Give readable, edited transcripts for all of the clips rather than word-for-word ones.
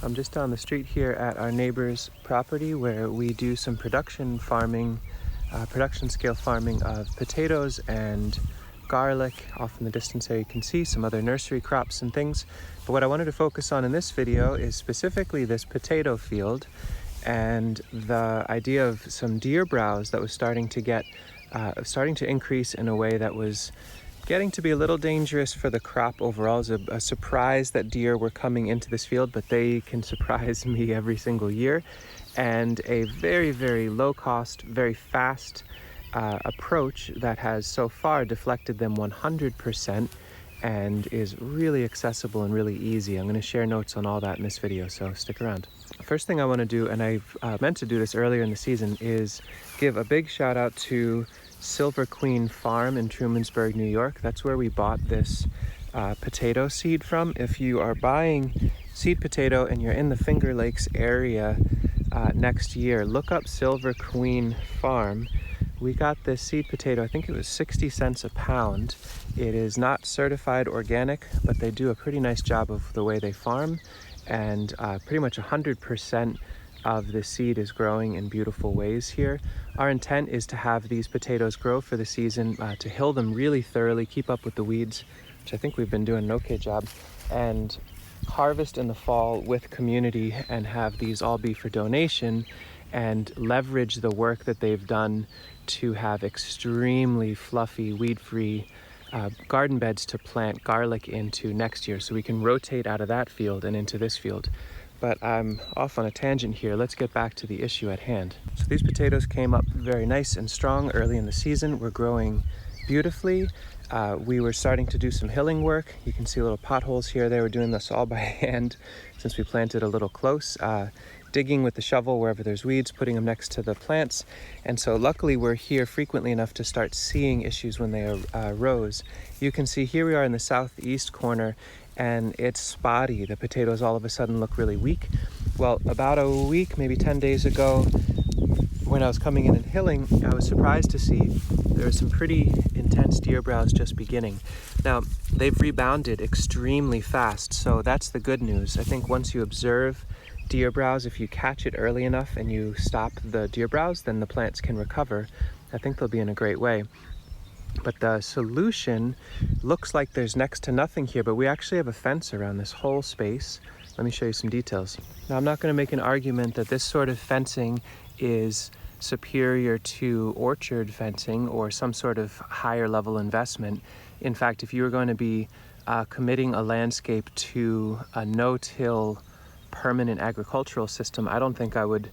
I'm just down the street here at our neighbor's property where we do some production farming, production scale farming of potatoes and garlic. Off in the distance there you can see some other nursery crops and things. But what I wanted to focus on in this video is specifically this potato field and the idea of some deer browse that was starting to increase in a way that was getting to be a little dangerous for the crop overall. It's a surprise that deer were coming into this field, but they can surprise me every single year. And a very, very low cost, very fast approach that has so far deflected them 100% and is really accessible and really easy. I'm going to share notes on all that in this video, so stick around. First thing I want to do, and I meant to do this earlier in the season, is give a big shout out to Silver Queen Farm in Trumansburg, New York. That's where we bought this potato seed from. If you are buying seed potato and you're in the Finger Lakes area next year, look up Silver Queen Farm. We got this seed potato, I think it was 60 cents a pound. It is not certified organic, but they do a pretty nice job of the way they farm, and pretty much 100% of the seed is growing in beautiful ways here. Our intent is to have these potatoes grow for the season, to hill them really thoroughly, keep up with the weeds, which I think we've been doing an okay job, and harvest in the fall with community and have these all be for donation and leverage the work that they've done to have extremely fluffy, weed-free garden beds to plant garlic into next year, so we can rotate out of that field and into this field. But I'm off on a tangent here. Let's get back to the issue at hand. So these potatoes came up very nice and strong early in the season. We're growing beautifully. We were starting to do some hilling work. You can see little potholes here. They were doing this all by hand since we planted a little close. Digging with the shovel wherever there's weeds, putting them next to the plants. And so luckily we're here frequently enough to start seeing issues when they arose. You can see here we are in the southeast corner and it's spotty. The potatoes all of a sudden look really weak. Well, about a week, maybe 10 days ago, when I was coming in and hilling, I was surprised to see there was some pretty intense deer browse just beginning. Now, they've rebounded extremely fast, so that's the good news. I think once you observe deer browse, if you catch it early enough and you stop the deer browse, then the plants can recover. I think they'll be in a great way. But the solution looks like there's next to nothing here, but we actually have a fence around this whole space. Let me show you some details. Now, I'm not going to make an argument that this sort of fencing is superior to orchard fencing or some sort of higher level investment. In fact, if you were going to be committing a landscape to a no-till permanent agricultural system, I don't think I would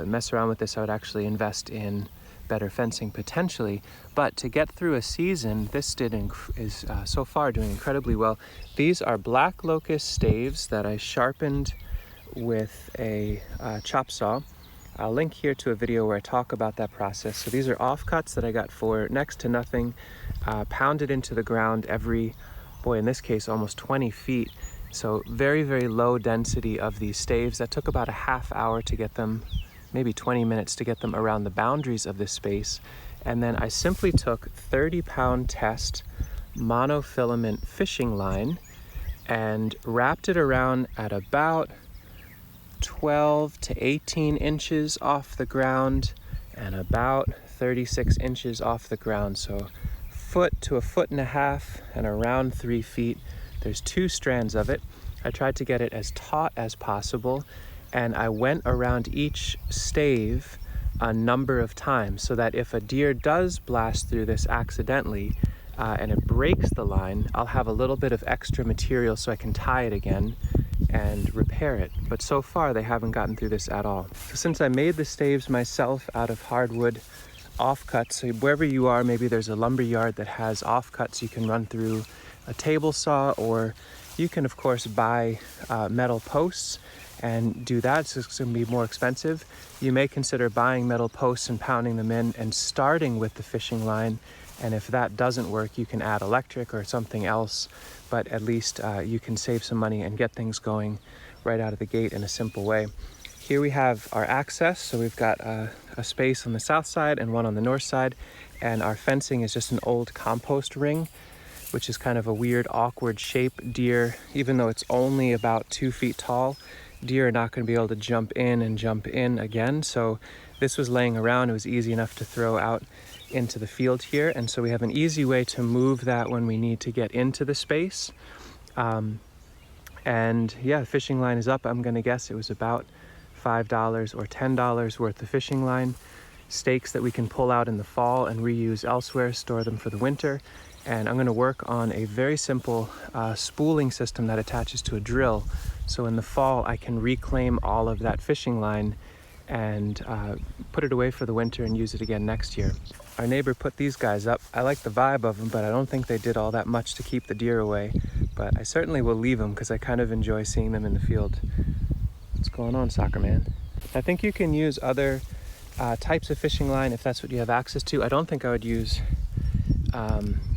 mess around with this. I would actually invest in better fencing potentially. But to get through a season, this is so far doing incredibly well. These are black locust staves that I sharpened with a chop saw. I'll link here to a video where I talk about that process. So these are offcuts that I got for next to nothing, pounded into the ground every, boy, in this case, almost 20 feet. So very, very low density of these staves. That took about a half hour to get them, maybe 20 minutes to get them around the boundaries of this space. And then I simply took 30-pound test monofilament fishing line and wrapped it around at about 12 to 18 inches off the ground and about 36 inches off the ground. So foot to a foot and a half and around 3 feet. There's 2 strands of it. I tried to get it as taut as possible, and I went around each stave a number of times so that if a deer does blast through this accidentally and it breaks the line, I'll have a little bit of extra material so I can tie it again and repair it. But so far they haven't gotten through this at all. So since I made the staves myself out of hardwood offcuts, so wherever you are, maybe there's a lumber yard that has offcuts you can run through a table saw, or you can of course buy metal posts and do that. So it's going to be more expensive. You may consider buying metal posts and pounding them in and starting with the fishing line, and if that doesn't work you can add electric or something else, but at least you can save some money and get things going right out of the gate in a simple way. Here we have our access, so we've got a space on the south side and one on the north side, and our fencing is just an old compost ring, which is kind of a weird, awkward shape. Deer, even though it's only about 2 feet tall, deer are not going to be able to jump in again. So this was laying around. It was easy enough to throw out into the field here. And so we have an easy way to move that when we need to get into the space. And yeah, the fishing line is up. I'm going to guess it was about $5 or $10 worth of fishing line. Stakes that we can pull out in the fall and reuse elsewhere, store them for the winter. And I'm going to work on a very simple spooling system that attaches to a drill. So in the fall, I can reclaim all of that fishing line and put it away for the winter and use it again next year. Our neighbor put these guys up. I like the vibe of them, but I don't think they did all that much to keep the deer away. But I certainly will leave them because I kind of enjoy seeing them in the field. What's going on, soccer man? I think you can use other types of fishing line if that's what you have access to. I don't think I would use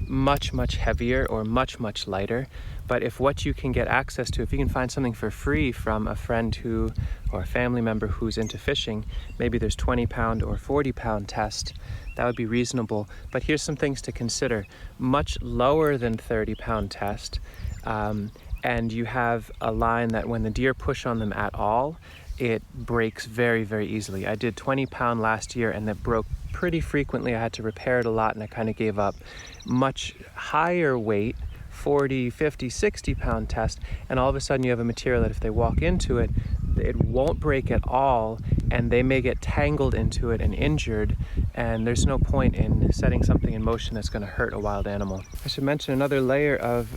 much heavier or much lighter, but if what you can get access to, if you can find something for free from a friend who or a family member who's into fishing, maybe there's 20-pound or 40-pound test, that would be reasonable. But here's some things to consider: much lower than 30-pound test, and you have a line that when the deer push on them at all, it breaks very easily. I did 20-pound last year and that broke pretty frequently. I had to repair it a lot and I kind of gave up. Much higher weight, 40, 50, 60-pound test, and all of a sudden you have a material that if they walk into it, it won't break at all, and they may get tangled into it and injured, and there's no point in setting something in motion that's going to hurt a wild animal. I should mention another layer of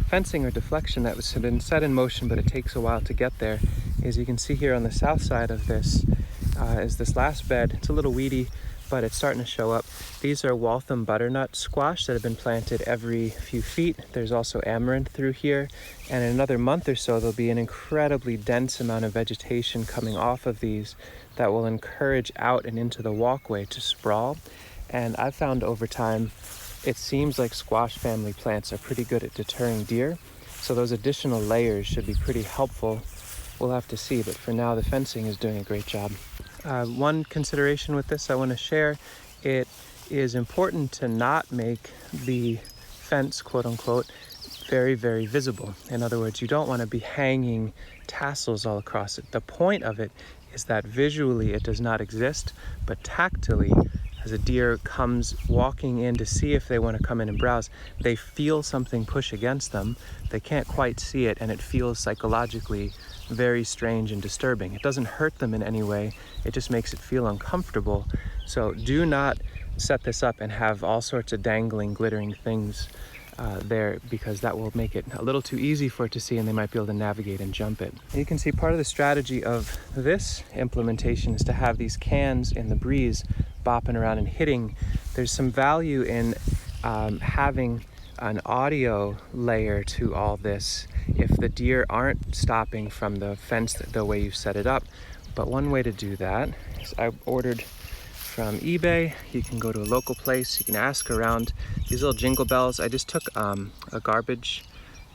fencing or deflection that has been set in motion, but it takes a while to get there. As you can see here on the south side of this is this last bed. It's a little weedy, but it's starting to show up. These are Waltham butternut squash that have been planted every few feet. There's also amaranth through here, and in another month or so there'll be an incredibly dense amount of vegetation coming off of these that will encourage out and into the walkway to sprawl. And I've found over time it seems like squash family plants are pretty good at deterring deer, so those additional layers should be pretty helpful. We'll have to see, but for now the fencing is doing a great job. One consideration with this I want to share: it is important to not make the fence, quote unquote, very visible. In other words, you don't want to be hanging tassels all across it. The point of it is that visually it does not exist, but tactily, as a deer comes walking in to see if they want to come in and browse, they feel something push against them. They can't quite see it, and it feels psychologically very strange and disturbing. It doesn't hurt them in any way, it just makes it feel uncomfortable. So do not set this up and have all sorts of dangling, glittering things there, because that will make it a little too easy for it to see, and they might be able to navigate and jump it. You can see part of the strategy of this implementation is to have these cans in the breeze bopping around and hitting. There's some value in having an audio layer to all this if the deer aren't stopping from the fence the way you've set it up. But one way to do that is I ordered from eBay. You can go to a local place, you can ask around. These little jingle bells, I just took a garbage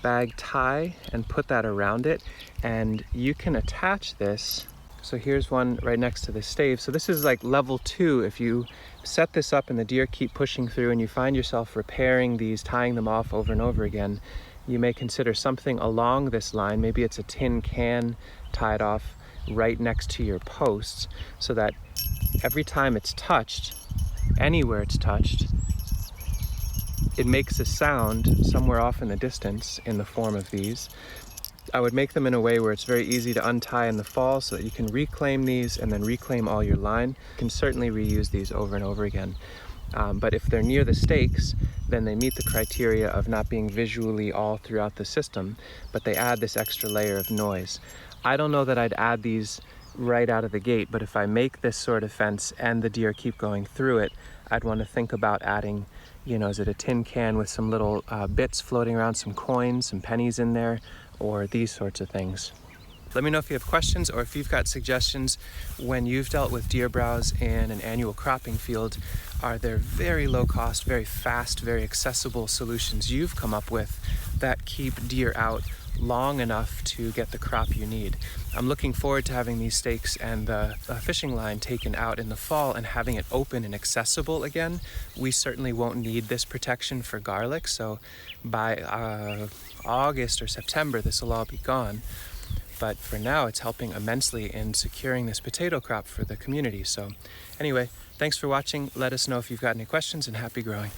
bag tie and put that around it, and you can attach this. So here's one right next to the stave. So this is like level 2. If you set this up and the deer keep pushing through and you find yourself repairing these, tying them off over and over again, you may consider something along this line. Maybe it's a tin can tied off right next to your posts, so that every time it's touched, anywhere it's touched, it makes a sound somewhere off in the distance in the form of these. I would make them in a way where it's very easy to untie in the fall so that you can reclaim these and then reclaim all your line. You can certainly reuse these over and over again. But if they're near the stakes, then they meet the criteria of not being visually all throughout the system, but they add this extra layer of noise. I don't know that I'd add these right out of the gate, but if I make this sort of fence and the deer keep going through it, I'd want to think about adding, is it a tin can with some little bits floating around, some coins, some pennies in there, or these sorts of things. Let me know if you have questions or if you've got suggestions when you've dealt with deer browse in an annual cropping field. Are there very low cost, very fast, very accessible solutions you've come up with that keep deer out long enough to get the crop you need? I'm looking forward to having these stakes and the fishing line taken out in the fall and having it open and accessible again. We certainly won't need this protection for garlic, so by August or September this will all be gone. but for now it's helping immensely in securing this potato crop for the community. So anyway, thanks for watching. Let us know if you've got any questions, and happy growing.